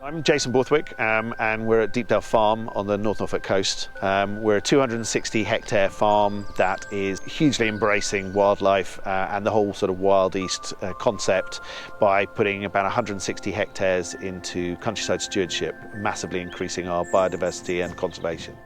I'm Jason Borthwick, and we're at Deepdale Farm on the North Norfolk coast. We're a 260 hectare farm that is hugely embracing wildlife and the whole sort of Wild East concept by putting about 160 hectares into countryside stewardship, massively increasing our biodiversity and conservation.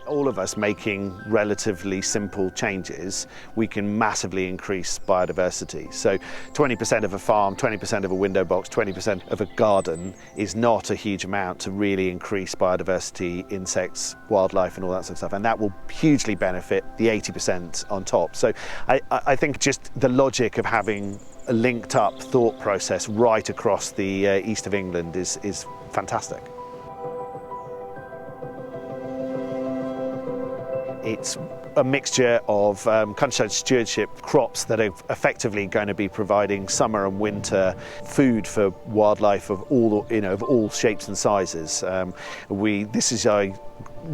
All of us making relatively simple changes, we can massively increase biodiversity. So 20% of a farm, 20% of a window box, 20% of a garden is not a huge amount to really increase biodiversity, insects, wildlife and all that sort of stuff. And that will hugely benefit the 80% on top. So I think just the logic of having a linked up thought process right across the east of England is fantastic. It's a mixture of countryside stewardship crops that are effectively going to be providing summer and winter food for wildlife of all shapes and sizes. This is our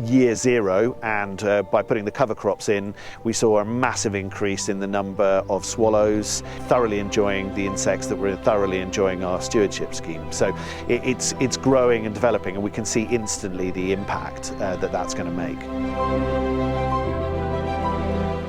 year zero, and by putting the cover crops in, we saw a massive increase in the number of swallows thoroughly enjoying the insects that were thoroughly enjoying our stewardship scheme. So it's growing and developing, and we can see instantly the impact that's going to make.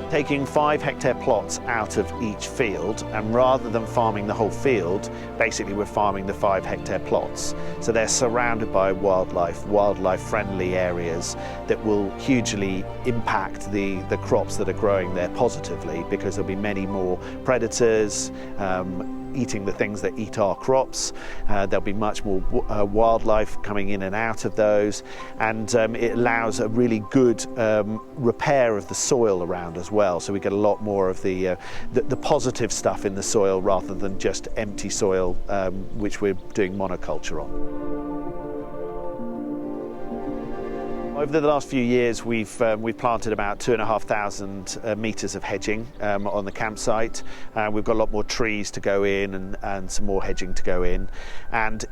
Taking 5 hectare plots out of each field, and rather than farming the whole field, basically we're farming the 5 hectare plots. So they're surrounded by wildlife friendly areas that will hugely impact the crops that are growing there positively, because there'll be many more predators eating the things that eat our crops. There'll be much more wildlife coming in and out of those, and it allows a really good repair of the soil around as well. So we get a lot more of the positive stuff in the soil rather than just empty soil, which we're doing monoculture on. Over the last few years, we've planted about 2,500 metres of hedging on the campsite. We've got a lot more trees to go in and some more hedging to go in. And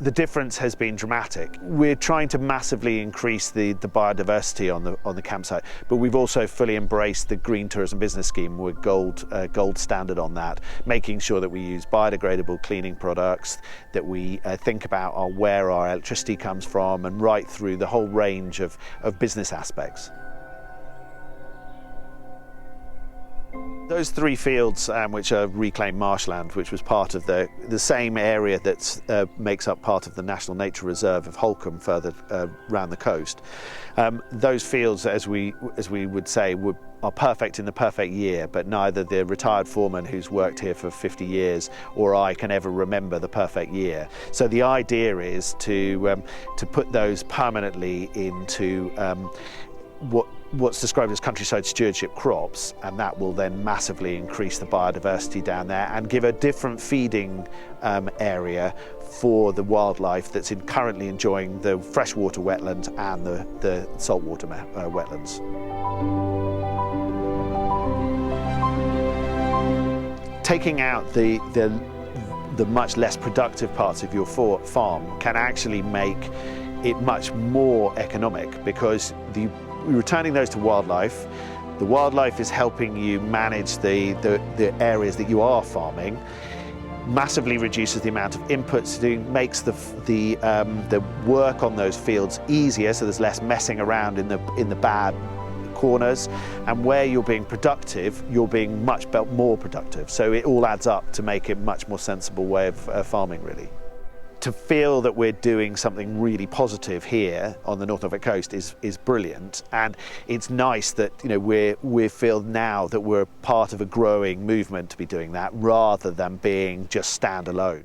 the difference has been dramatic. We're trying to massively increase the biodiversity on the campsite, but we've also fully embraced the Green Tourism Business Scheme. We're gold standard on that, making sure that we use biodegradable cleaning products, that we think about where our electricity comes from, and right through the whole range of business aspects. Those 3 fields, which are reclaimed marshland, which was part of the same area that makes up part of the National Nature Reserve of Holcombe further round the coast. Those fields, as we would say, are perfect in the perfect year, but neither the retired foreman who's worked here for 50 years or I can ever remember the perfect year. So the idea is to put those permanently into what's described as countryside stewardship crops, and that will then massively increase the biodiversity down there and give a different feeding area for the wildlife that's currently enjoying the freshwater wetlands and the saltwater wetlands. Taking out the much less productive parts of your farm can actually make it much more economic, because returning those to wildlife, the wildlife is helping you manage the areas that you are farming, massively reduces the amount of inputs, makes the work on those fields easier, so there's less messing around in the bad corners, and where you're being productive, you're being much more productive. So it all adds up to make it a much more sensible way of farming, really. To feel that we're doing something really positive here on the North Norfolk coast is brilliant, and it's nice that we feel now that we're part of a growing movement to be doing that, rather than being just standalone.